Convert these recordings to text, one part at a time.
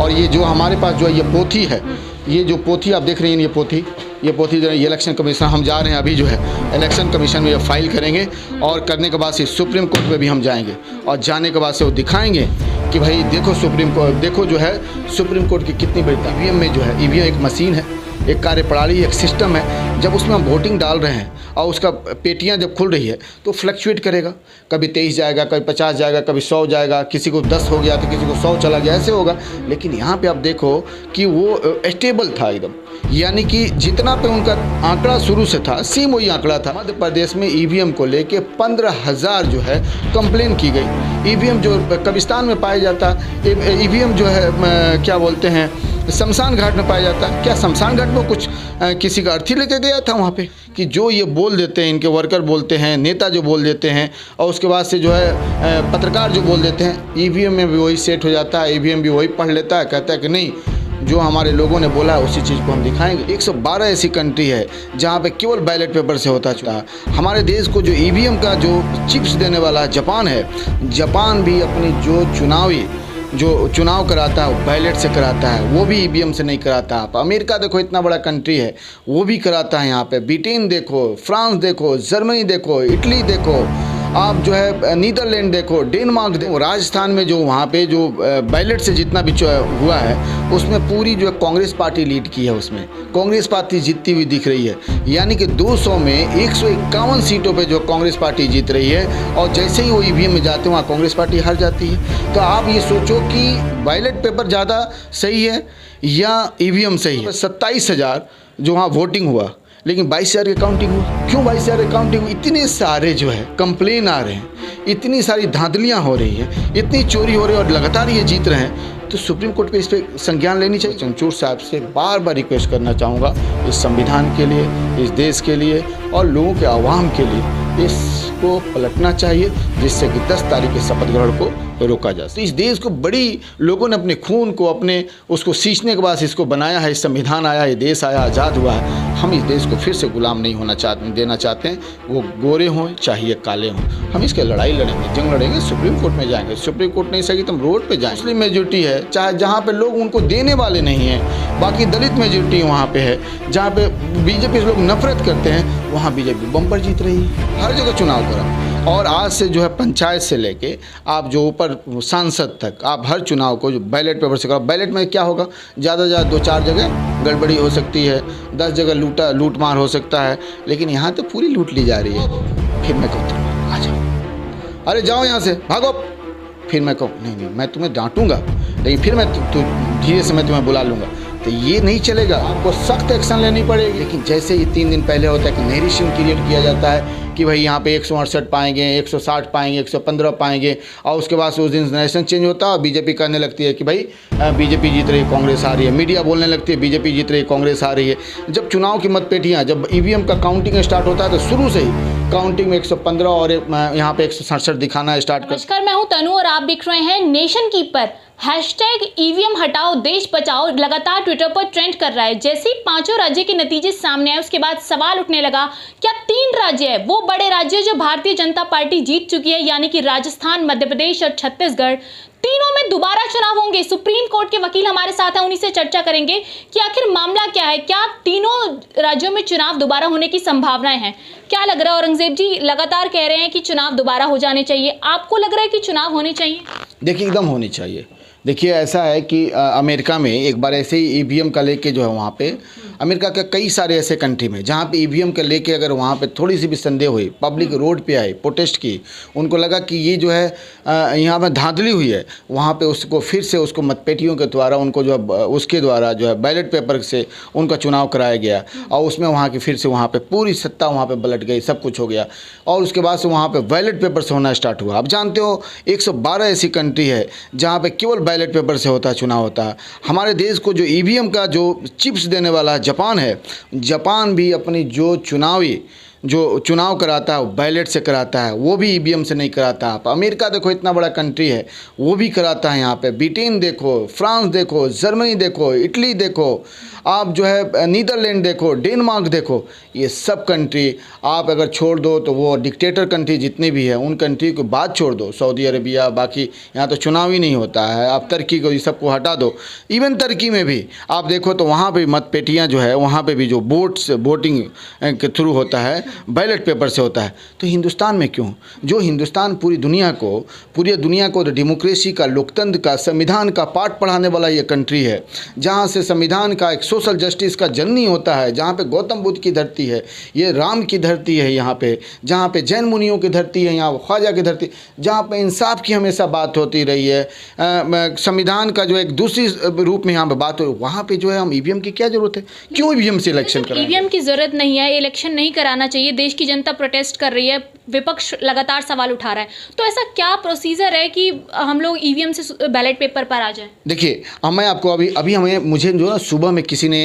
और ये जो हमारे पास जो ये पोथी है, ये जो पोथी आप देख रहे हैं, ये पोथी जो है ये इलेक्शन कमीशन, हम जा रहे हैं अभी जो है इलेक्शन कमीशन में ये फाइल करेंगे और करने के बाद से सुप्रीम कोर्ट में भी हम जाएंगे और जाने के बाद से वो दिखाएंगे कि भाई देखो सुप्रीम कोर्ट, देखो जो है सुप्रीम कोर्ट की कितनी बड़ी ईवीएम में जो है, ईवीएम एक मशीन है, एक कार्यप्रणाली, एक सिस्टम है। जब उसमें हम वोटिंग डाल रहे हैं और उसका पेटियां जब खुल रही है तो फ्लक्चुएट करेगा, कभी 23 जाएगा, कभी 50 जाएगा, कभी 100 जाएगा, किसी को 10 हो गया तो किसी को 100 चला गया, ऐसे होगा। लेकिन यहाँ पे आप देखो कि वो स्टेबल था एकदम, यानी कि जितना पे उनका आंकड़ा शुरू से था सेम वही आंकड़ा था। मध्य प्रदेश में ईवीएम को लेके 15,000 जो है कंप्लेन की गई। ईवीएम जो कब्रिस्तान में पाया जाता, ईवीएम जो है क्या बोलते हैं शमशान घाट में पाया जाता है। क्या शमशान घाट में कुछ किसी का अर्थी लेके गया था वहाँ पे कि जो ये बोल देते हैं, इनके वर्कर बोलते हैं, नेता जो बोल देते हैं और उसके बाद से जो है पत्रकार जो बोल देते हैं, ईवीएम में भी वही सेट हो जाता है, ईवीएम भी वही पढ़ लेता है, कहता है कि नहीं जो हमारे लोगों ने बोला है उसी चीज़ को हम दिखाएंगे। 112 ऐसी कंट्री है जहाँ पे केवल बैलेट पेपर से होता है। हमारे देश को जो ईवीएम का जो चिप्स देने वाला जापान है, जापान भी अपनी जो चुनाव कराता है वो बैलेट से कराता है, वो भी ईवीएम से नहीं कराता। आप अमेरिका देखो, इतना बड़ा कंट्री है, वो भी कराता है यहाँ पे। ब्रिटेन देखो, फ्रांस देखो, जर्मनी देखो, इटली देखो, आप जो है नीदरलैंड देखो, डेनमार्क देखो। राजस्थान में जो वहाँ पे जो बैलेट से जितना भी हुआ है उसमें पूरी जो है कांग्रेस पार्टी लीड की है, उसमें कांग्रेस पार्टी जीतती हुई दिख रही है। यानी कि 200 में 151 सीटों पे जो कांग्रेस पार्टी जीत रही है और जैसे ही वो ईवीएम में जाते हैं वहाँ कांग्रेस पार्टी हार जाती है। तो आप ये सोचो कि बैलेट पेपर ज़्यादा सही है या ईवीएम सही है। 27,000 जो वहाँ वोटिंग हुआ लेकिन 22,000 की काउंटिंग हुई। क्यों 22,000 की काउंटिंग हुई? इतने सारे जो है कंप्लेन आ रहे हैं, इतनी सारी धांधलियाँ हो रही हैं, इतनी चोरी हो रही है और लगातार ये जीत रहे हैं, तो सुप्रीम कोर्ट पे इस पर संज्ञान लेनी चाहिए। चंद्रचूड़ साहब से बार बार रिक्वेस्ट करना चाहूँगा इस संविधान के लिए, इस देश के लिए और लोगों के आवाम के लिए इसको पलटना चाहिए, जिससे कि 10 तारीख के शपथ ग्रहण को रोका जा सके। इस देश को बड़ी लोगों ने अपने खून को अपने उसको सींचने के बाद इसको बनाया है, संविधान आया, ये देश आया, आज़ाद हुआ है। हम इस देश को फिर से गुलाम नहीं देना चाहते हैं, वो गोरे हों चाहे काले हों। हम इसके लड़ाई लड़ेंगे, जंग लड़ेंगे, सुप्रीम कोर्ट में जाएंगे। सुप्रीम कोर्ट नहीं सही तो हम रोड पे जाएंगे। मुस्लिम मेजोरिटी है, चाहे जहाँ पे लोग उनको देने वाले नहीं हैं, बाकी दलित मेजोरिटी वहाँ पे है, जहाँ पे बीजेपी से लोग नफरत करते हैं, वहाँ बीजेपी बम्पर जीत रही है। हर जगह चुनाव करा और आज से जो है पंचायत से लेके आप जो ऊपर सांसद तक आप हर चुनाव को जो बैलेट पेपर से करो। बैलेट में क्या होगा, ज़्यादा से ज़्यादा 2-4 जगह गड़बड़ी हो सकती है, 10 जगह लूट मार हो सकता है, लेकिन यहाँ तो पूरी लूट ली जा रही है। फिर मैं कहूँ आ जाओ, अरे जाओ यहाँ से, भागो। फिर मैं कहूँ नहीं मैं तुम्हें डांटूंगा, लेकिन फिर मैं धीरे से मैं तुम्हें बुला लूँगा। तो ये नहीं चलेगा, आपको सख्त एक्शन लेनी पड़ेगी। लेकिन जैसे ही 3 दिन पहले होता है कि नैरेशन क्रिएट किया जाता है कि भाई यहाँ पे 168 पाएंगे, 160 पाएंगे, 115 पाएंगे और उसके बाद उस दिन नैरेशन चेंज होता है और बीजेपी कहने लगती है कि भाई बीजेपी जीत रही है, कांग्रेस आ रही है। मीडिया बोलने लगती है बीजेपी जीत रही है, कांग्रेस आ रही है। जब चुनाव की मतपेटियाँ, जब ईवीएम का काउंटिंग स्टार्ट होता है तो शुरू से ही काउंटिंग में 115 और यहाँ पे 167 दिखाना स्टार्ट कर। नमस्कार, मैं हूँ तनु और आप देख रहे हैं नेशन कीपर। हैशटैग ईवीएम हटाओ देश बचाओ लगातार ट्विटर पर ट्रेंड कर रहा है। जैसे ही 5 राज्य के नतीजे सामने आए उसके बाद सवाल उठने लगा, क्या 3 राज्य है वो बड़े राज्य जो भारतीय जनता पार्टी जीत चुकी है, यानी कि राजस्थान, मध्य प्रदेश और छत्तीसगढ़, तीनों में दोबारा चुनाव होंगे। सुप्रीम कोर्ट के वकील हमारे साथ हैं, उन्हीं से चर्चा करेंगे कि आखिर मामला क्या है, क्या तीनों राज्यों में चुनाव दोबारा होने की संभावनाएं हैं। क्या लग रहा है औरंगजेब जी, लगातार कह रहे हैं कि चुनाव दोबारा हो जाने चाहिए, आपको लग रहा है कि चुनाव होने चाहिए? देखिए एकदम होनी चाहिए। देखिए ऐसा है कि अमेरिका में एक बार ऐसे ही ईवीएम का लेके जो है वहाँ पे अमेरिका के कई सारे ऐसे कंट्री में जहाँ पे ईवीएम का लेके अगर वहाँ पे थोड़ी सी भी संदेह हुई, पब्लिक रोड पे आई, प्रोटेस्ट की, उनको लगा कि ये जो है यहाँ पे धांधली हुई है, वहाँ पे उसको फिर से उसको मतपेटियों के द्वारा उनको जो उसके द्वारा जो है बैलेट पेपर से उनका चुनाव कराया गया और उसमें वहाँ की फिर से वहाँ पर पूरी सत्ता वहाँ पर पलट गई, सब कुछ हो गया और उसके बाद से वहाँ पर बैलेट पेपर से होना स्टार्ट हुआ। आप जानते हो 112 ऐसी कंट्री है जहाँ पर केवल बैलेट पेपर से होता चुनाव होता है। हमारे देश को जो ईवीएम का जो चिप्स देने वाला जापान है, जापान भी अपनी जो जो चुनाव कराता है वो बैलेट से कराता है, वो भी ईवीएम से नहीं कराता। आप अमेरिका देखो, इतना बड़ा कंट्री है, वो भी कराता है यहाँ पे। ब्रिटेन देखो, फ्रांस देखो, जर्मनी देखो, इटली देखो, आप जो है नीदरलैंड देखो, डेनमार्क देखो, ये सब कंट्री आप अगर छोड़ दो तो वो डिक्टेटर कंट्री जितनी भी है उन कंट्री को बात छोड़ दो, सऊदी अरबिया, बाकी यहाँ तो चुनाव ही नहीं होता है। आप तुर्की को, ये सबको हटा दो। इवन तुर्की में भी आप देखो तो वहाँ पे मतपेटियाँ जो है, वहाँ पे भी जो वोटिंग के थ्रू होता है, बैलेट पेपर से होता है। तो हिंदुस्तान में क्यों? जो हिंदुस्तान पूरी दुनिया को डेमोक्रेसी का, लोकतंत्र का, संविधान का पाठ पढ़ाने वाला ये कंट्री है, जहाँ से संविधान का, एक सोशल जस्टिस का जननी होता है, जहाँ पे गौतम बुद्ध की धरती है, ये राम की धरती है यहाँ पे, जहाँ पे जैन मुनियों की धरती है, यहाँ ख्वाजा की धरती, जहाँ पे इंसाफ की हमेशा बात होती रही है, संविधान का जो एक दूसरी रूप में यहाँ पे बात हो, वहाँ पे जो है हम ईवीएम की क्या जरूरत है? क्यों ईवीएम से इलेक्शन कराएं? ईवीएम की जरूरत नहीं है, इलेक्शन नहीं कराना चाहिए, देश की जनता प्रोटेस्ट कर रही है, विपक्ष लगातार सवाल उठा रहा है, तो ऐसा क्या प्रोसीजर है कि हम लोग ईवीएम से बैलेट पेपर पर आ जाएं? देखिए, मैं आपको अभी मुझे जो ना सुबह में किसी ने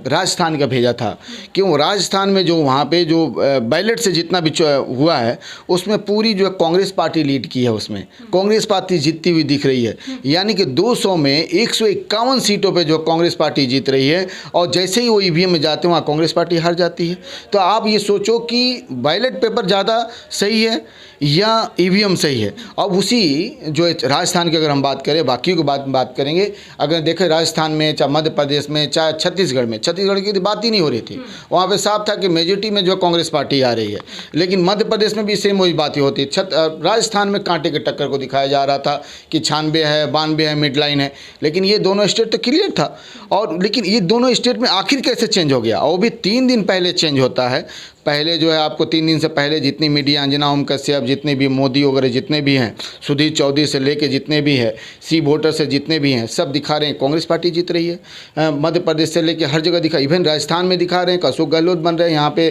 राजस्थान का भेजा था, क्यों राजस्थान में जो वहाँ पे जो बैलेट से जितना भी हुआ है उसमें पूरी जो कांग्रेस पार्टी लीड की है, उसमें कांग्रेस पार्टी जीतती हुई दिख रही है। यानी कि 200 में 151 सीटों पे जो कांग्रेस पार्टी जीत रही है, और जैसे ही वो ईवीएम में जाते हैं वहाँ कांग्रेस पार्टी हार जाती है। तो आप ये सोचो कि बैलेट पेपर ज़्यादा सही है या ईवीएम सही है। अब उसी जो राजस्थान की अगर हम बात करें, बाकी को बात करेंगे, अगर देखें राजस्थान में, चाहे मध्य प्रदेश में, चाहे छत्तीसगढ़ की तो बात ही नहीं हो रही थी। वहाँ पे साफ था कि मेजोरिटी में जो कांग्रेस पार्टी आ रही है, लेकिन मध्य प्रदेश में भी सेम वही बात ही होती है। राजस्थान में कांटे के टक्कर को दिखाया जा रहा था कि 96 है, 92 है, मिड लाइन है, लेकिन ये दोनों स्टेट तो क्लियर था। और लेकिन ये दोनों स्टेट में आखिर कैसे चेंज हो गया? वो भी 3 दिन पहले चेंज होता है। पहले जो है आपको 3 दिन से पहले जितनी मीडिया, अंजना ओम कश्यप, जितने भी मोदी वगैरह जितने भी हैं, सुधीर चौधरी से लेके जितने भी हैं, सी वोटर से जितने भी हैं, सब दिखा रहे हैं कांग्रेस पार्टी जीत रही है। मध्य प्रदेश से लेके हर जगह दिखा, इवन राजस्थान में दिखा रहे हैं, अशोक गहलोत बन रहे हैं, यहाँ पे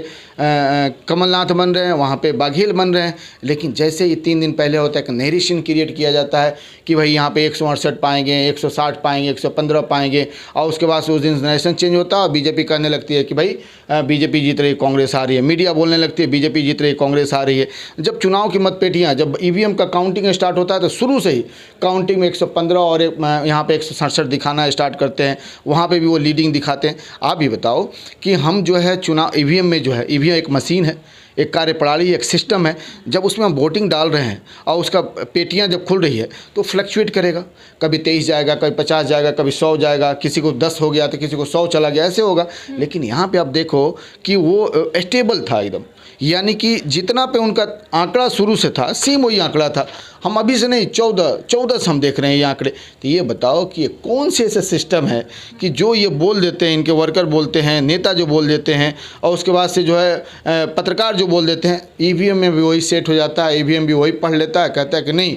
कमलनाथ बन रहे हैं, वहाँ पे बाघेल बन रहे हैं। लेकिन जैसे ही 3 दिन पहले होता है कि नैरेशन क्रिएट किया जाता है कि भाई यहाँ पे 168 पाएंगे, 160 पाएंगे, 115 पाएंगे, और उसके बाद से उस दिन नैरेशन चेंज होता है और बीजेपी कहने लगती है कि भाई बीजेपी जीत रही है, कांग्रेस आ रही है। मीडिया बोलने लगती है बीजेपी जीत रही है, कांग्रेस आ रही है। जब चुनाव की मतपेटियाँ, जब ईवीएम का काउंटिंग स्टार्ट होता है तो शुरू से ही काउंटिंग में 115 और यहाँ पे 167 दिखाना स्टार्ट करते हैं, वहाँ पे भी वो लीडिंग दिखाते हैं। आप भी बताओ कि हम जो है चुनाव ईवीएम में जो है, ईवीएम एक मशीन है, एक कार्यप्रणाली, एक सिस्टम है, जब उसमें हम वोटिंग डाल रहे हैं और उसका पेटियां जब खुल रही है तो फ्लक्चुएट करेगा, कभी 23 जाएगा, कभी 50 जाएगा, कभी 100 जाएगा, किसी को 10 हो गया तो किसी को 100 चला गया, ऐसे होगा। लेकिन यहाँ पे आप देखो कि वो स्टेबल था एकदम, यानी कि जितना पे उनका आंकड़ा शुरू से था सेम वही आंकड़ा था। हम अभी से नहीं, 14 से हम देख रहे हैं ये आंकड़े। तो ये बताओ कि ये कौन से ऐसे सिस्टम है कि जो ये बोल देते हैं, इनके वर्कर बोलते हैं, नेता जो बोल देते हैं, और उसके बाद से जो है पत्रकार जो बोल देते हैं, ईवीएम में भी वही सेट हो जाता है, ईवीएम भी वही पढ़ लेता है, कहता है कि नहीं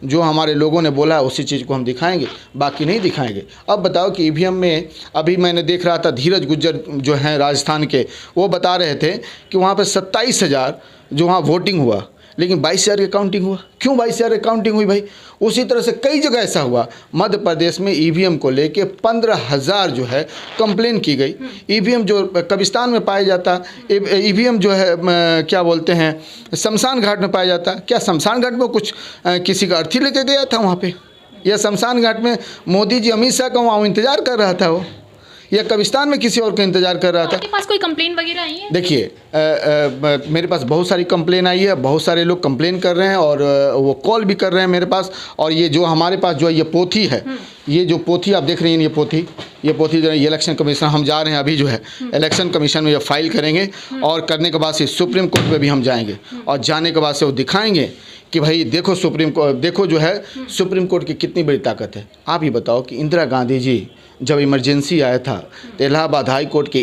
जो हमारे लोगों ने बोला है उसी चीज़ को हम दिखाएंगे, बाकी नहीं दिखाएंगे। अब बताओ कि ईवीएम में अभी मैंने देख रहा था, धीरज गुज्जर जो हैं राजस्थान के, वो बता रहे थे कि वहाँ पे 27,000 जो वहाँ वोटिंग हुआ, लेकिन 22,000 की काउंटिंग हुआ। क्यों 22,000 की काउंटिंग हुई भाई? उसी तरह से कई जगह ऐसा हुआ। मध्य प्रदेश में ईवीएम को लेके 15,000 जो है कंप्लेन की गई। ईवीएम जो कब्रिस्तान में पाया जाता, ईवीएम जो है क्या बोलते हैं शमशान घाट में पाया जाता। क्या शमशान घाट में कुछ किसी का अर्थी लेके गया था वहाँ पे, या शमशान घाट में मोदी जी अमित शाह का वहाँ इंतजार कर रहा था वो, या कब्रिस्तान में किसी और का इंतजार कर रहा था? आपके पास कोई कंप्लेन वगैरह आई है? देखिए मेरे पास बहुत सारी कंप्लेन आई है, बहुत सारे लोग कंप्लेन कर रहे हैं और वो कॉल भी कर रहे हैं मेरे पास। और ये जो हमारे पास जो है ये पोथी है, ये जो पोथी आप देख रही हैं, ये पोथी जो है ये इलेक्शन कमीशन, हम जा रहे हैं अभी जो है इलेक्शन कमीशन में ये फाइल करेंगे, और करने के बाद से सुप्रीम कोर्ट में भी हम जाएंगे, और जाने के बाद से वो दिखाएंगे कि भाई देखो देखो जो है सुप्रीम कोर्ट की कितनी बड़ी ताकत है। आप ही बताओ कि इंदिरा गांधी जी जब इमरजेंसी आया था तो इलाहाबाद हाई कोर्ट के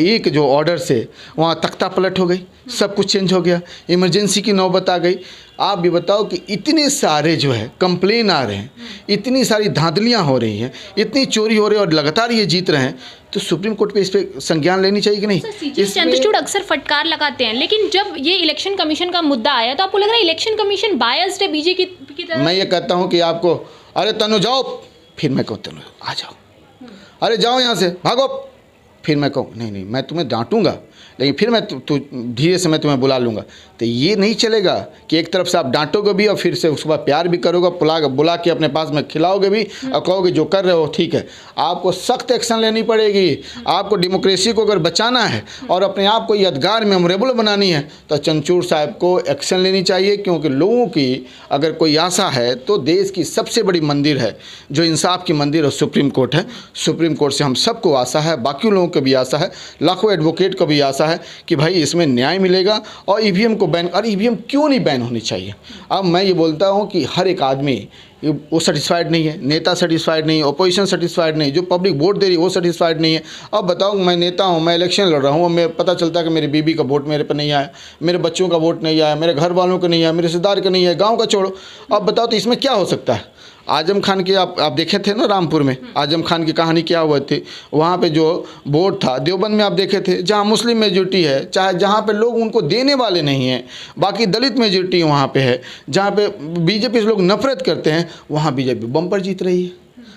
एक जो ऑर्डर से वहाँ तख्ता पलट हो गई, सब कुछ चेंज हो गया, इमरजेंसी की नौबत आ गई। आप भी बताओ कि इतने सारे जो है कंप्लेन आ रहे हैं, इतनी सारी धांधलियाँ हो रही हैं, इतनी चोरी हो रही है और लगातार ये जीत रहे हैं, तो सुप्रीम कोर्ट पे इस पर संज्ञान लेनी चाहिए कि नहीं? चंद्रचूड़ अक्सर फटकार लगाते हैं, लेकिन जब ये इलेक्शन कमीशन का मुद्दा आया तो आपको लग रहा है इलेक्शन कमीशन बायस्ड है बीजेपी की तरफ? मैं ये कहता हूँ कि आपको, अरे तनु जाओ, फिर मैं कहता हूँ आ जाओ, अरे जाओ यहाँ से, भागो, फिर मैं कहूँ नहीं नहीं मैं तुम्हें डांटूंगा, लेकिन फिर मैं धीरे से मैं तुम्हें बुला लूँगा। तो ये नहीं चलेगा कि एक तरफ से आप डांटोगे भी और फिर से उसके बाद प्यार भी करोगे, बुला के अपने पास में खिलाओगे भी और कहोगे जो कर रहे हो ठीक है। आपको सख्त एक्शन लेनी पड़ेगी। आपको डेमोक्रेसी को अगर बचाना है और अपने आप को यादगार मेमोरेबल बनानी है तो चंद्रचूड़ साहब को एक्शन लेनी चाहिए, क्योंकि लोगों की अगर कोई आशा है तो देश की सबसे बड़ी मंदिर है जो इंसाफ की मंदिर है, सुप्रीम कोर्ट है। सुप्रीम कोर्ट से हम सबको आशा है, बाकी लोगों को भी आशा है, लाखों एडवोकेट को भी आशा है कि भाई इसमें न्याय मिलेगा। और ईवीएम को बैन, और ईवीएम क्यों नहीं बैन होनी चाहिए? अब मैं ये बोलता हूँ कि हर एक आदमी वो सेटिस्फाइड नहीं है, नेता सेटिस्फाइड नहीं है, अपोजिशन सेटिस्फाइड नहीं, जो पब्लिक वोट दे रही है वो सेटिस्फाइड नहीं है। अब बताओ मैं नेता हूँ, मैं इलेक्शन लड़ रहा हूँ, मैं पता चलता है कि मेरी बीबी का वोट मेरे पे नहीं आया, मेरे बच्चों का वोट नहीं आया, मेरे घर वालों का नहीं आया, मेरे रिश्तेदार का नहीं है, गाँव का छोड़ो। अब बताओ तो इसमें क्या हो सकता है? आजम खान के आप देखे थे ना रामपुर में, आजम खान की कहानी क्या हुआ थी? वहाँ पे जो वोट था देवबंद में आप देखे थे, जहाँ मुस्लिम मेजॉरिटी है, चाहे जहाँ पे लोग उनको देने वाले नहीं हैं, बाकी दलित मेजॉरिटी वहाँ पे है, जहाँ पे बीजेपी से लोग नफरत करते हैं, वहाँ बीजेपी बम्पर जीत रही है,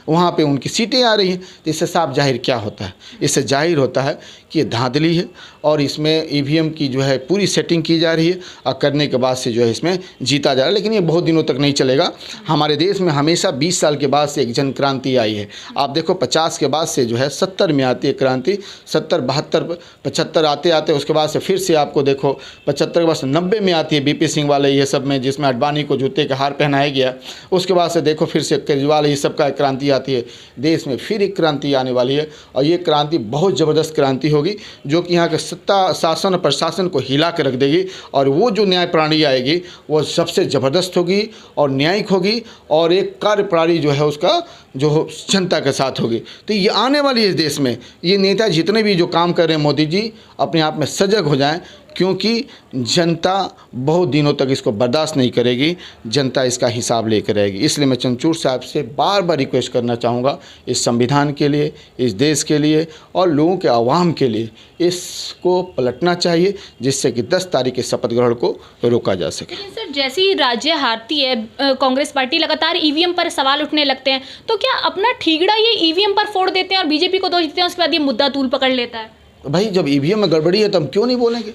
वहाँ पे उनकी सीटें आ रही हैं। तो इससे साफ जाहिर क्या होता है? इससे जाहिर होता है कि ये धांधली है और इसमें ईवीएम की जो है पूरी सेटिंग की जा रही है और करने के बाद से जो है इसमें जीता जा रहा है। लेकिन ये बहुत दिनों तक नहीं चलेगा। हमारे देश में हमेशा 20 साल के बाद से एक जन क्रांति आई है। आप देखो 50 के बाद से जो है 70 में आती है क्रांति, 70, 72, 75 आते आते उसके बाद से फिर से आपको देखो 75 के बाद से 90 में आती है बीपी सिंह वाले ये सब में, जिसमें अडवाणी को जूते का हार पहनाया गया। उसके बाद से देखो फिर से केजरीवाल ये सब का क्रांति आती है। देश में फिर एक क्रांति आने वाली है और ये क्रांति बहुत ज़बरदस्त क्रांति होगी जो कि यहाँ के सत्ता, शासन और प्रशासन को हिला कर रख देगी। और वो जो न्याय प्रणाली आएगी वो सबसे ज़बरदस्त होगी और न्यायिक होगी और एक कार्य प्रणाली जो है उसका जो जनता के साथ होगी। तो ये आने वाली है इस देश में। ये नेता जितने भी जो काम कर रहे हैं, मोदी जी अपने आप में सजग हो जाएं, क्योंकि जनता बहुत दिनों तक इसको बर्दाश्त नहीं करेगी। जनता इसका हिसाब लेकर रहेगी। इसलिए मैं चंद्रचूड़ साहब से बार बार रिक्वेस्ट करना चाहूँगा, इस संविधान के लिए, इस देश के लिए और लोगों के आवाम के लिए इसको पलटना चाहिए, जिससे कि 10 तारीख के शपथ ग्रहण को रोका जा सके। लेकिन सर जैसे ही राज्य हारती है कांग्रेस पार्टी लगातार ईवीएम पर सवाल उठने लगते हैं, तो क्या अपना ठीकड़ा ये ईवीएम पर फोड़ देते हैं और बीजेपी को दोष देते हैं, उसके बाद ये मुद्दा तूल पकड़ लेता है? भाई जब ईवीएम में गड़बड़ी है तो हम क्यों नहीं बोलेंगे?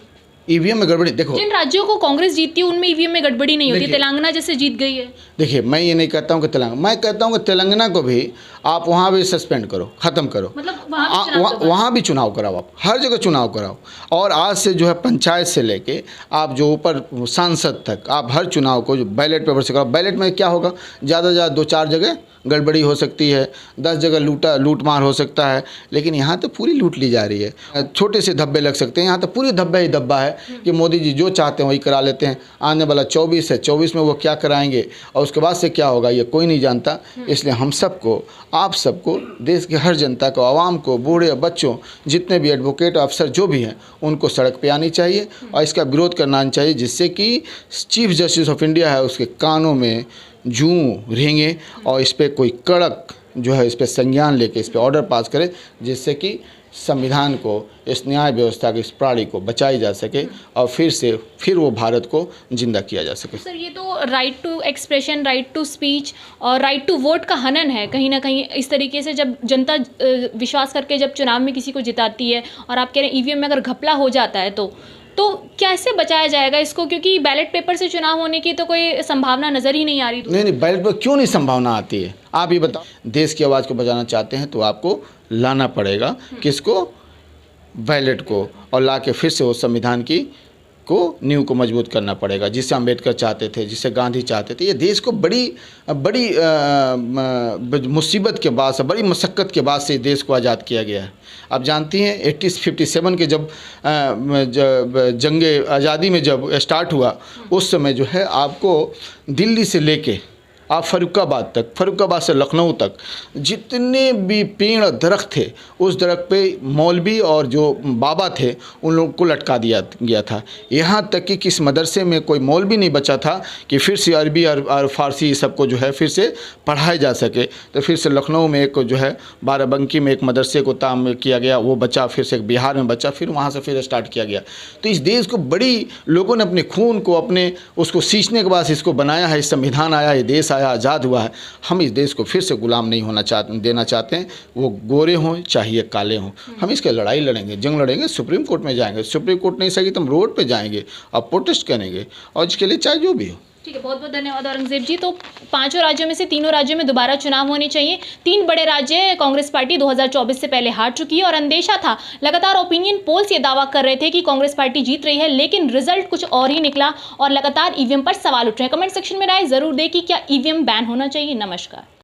ईवीएम में गड़बड़ी देखो, जिन राज्यों को कांग्रेस जीतती है उनमें ईवीएम में गड़बड़ी नहीं होती। तेलंगाना जैसे जीत गई है। देखिए मैं ये नहीं कहता हूँ कि तेलंगाना, मैं कहता हूँ कि तेलंगाना को भी आप वहाँ भी सस्पेंड करो, ख़त्म करो, मतलब वहाँ भी चुनाव कराओ, आप हर जगह चुनाव कराओ। और आज से जो है पंचायत से लेके आप जो ऊपर सांसद तक आप हर चुनाव को जो बैलेट पेपर से कराओ। बैलेट में क्या होगा, ज़्यादा से ज़्यादा 2-4 जगह गड़बड़ी हो सकती है, 10 जगह लूट मार हो सकता है, लेकिन यहाँ तो पूरी लूट ली जा रही है। छोटे से धब्बे लग सकते हैं, यहाँ तो पूरी धब्बा ही धब्बा है कि मोदी जी जो चाहते हैं वही करा लेते हैं। आने वाला 24 है, 24 में वो क्या कराएंगे और उसके बाद से क्या होगा ये कोई नहीं जानता। इसलिए हम सबको, आप सबको, देश के हर जनता को, आवाम को, बूढ़े बच्चों, जितने भी एडवोकेट अफसर जो भी हैं, उनको सड़क पे आनी चाहिए और इसका विरोध करना चाहिए, जिससे कि चीफ जस्टिस ऑफ इंडिया है उसके कानों में जूं रेंगे और इस पर कोई कड़क जो है इस पर संज्ञान लेके इस पर ऑर्डर पास करे, जिससे कि संविधान को, इस न्याय व्यवस्था की इस प्रणाली को बचाई जा सके और फिर वो भारत को जिंदा किया जा सके। सर ये तो right to expression, right to speech और राइट टू वोट का हनन है कहीं ना कहीं। इस तरीके से जब जनता विश्वास करके जब चुनाव में किसी को जिताती है और आप कह रहे हैं ईवीएम में अगर घपला हो जाता है तो कैसे बचाया जाएगा इसको? क्योंकि बैलेट पेपर से चुनाव होने की तो कोई संभावना नज़र ही नहीं आ रही। नहीं, बैलेट पर क्यों नहीं संभावना आती है? आप ये बताओ, देश की आवाज़ को बचाना चाहते हैं तो आपको लाना पड़ेगा किसको? बैलेट को, और ला के फिर से वो संविधान की को नींव को मजबूत करना पड़ेगा, जिसे अम्बेडकर चाहते थे, जिसे गांधी चाहते थे। ये देश को बड़ी मुसीबत के बाद से, बड़ी मशक्क़त के बाद से देश को आज़ाद किया गया है। आप जानती हैं 57 के जब जंगे आज़ादी में जब स्टार्ट हुआ, उस समय जो है आपको दिल्ली से लेके आप फर्रुखाबाद से लखनऊ तक जितने भी पेड़ दरख्त थे, उस दरख्त पे मौलवी और जो बाबा थे उन लोगों को लटका दिया गया था। यहाँ तक कि किस मदरसे में कोई मौलवी नहीं बचा था कि फिर से अरबी और फ़ारसी सबको जो है फिर से पढ़ाया जा सके। तो फिर से लखनऊ में एक जो है बाराबंकी में एक मदरसे को तामीर किया गया, वो बचा, फिर से एक बिहार में बचा, फिर वहाँ से फिर स्टार्ट किया गया। तो इस देश को बड़ी लोगों ने अपने खून को, अपने उसको सींचने के बाद इसको बनाया है, इस संविधान आया, ये देश आया। है, आज़ाद हुआ है, हम इस देश को फिर से गुलाम नहीं देना चाहते हैं। वो गोरे हों चाहे ये काले हों, हम इसके लड़ाई लड़ेंगे, जंग लड़ेंगे, सुप्रीम कोर्ट में जाएंगे। सुप्रीम कोर्ट नहीं सही तो हम रोड पे जाएंगे और प्रोटेस्ट करेंगे, और इसके लिए चाहे जो भी हो। ठीक है, बहुत बहुत धन्यवाद औरंगजेब जी। तो 5 राज्यों में से 3 राज्यों में दोबारा चुनाव होने चाहिए। 3 बड़े राज्य कांग्रेस पार्टी 2024 से पहले हार चुकी है और अंदेशा था, लगातार ओपिनियन पोल्स ये दावा कर रहे थे कि कांग्रेस पार्टी जीत रही है, लेकिन रिजल्ट कुछ और ही निकला और लगातार ईवीएम पर सवाल उठ रहे हैं। कमेंट सेक्शन में राय जरूर दें कि क्या ईवीएम बैन होना चाहिए। नमस्कार।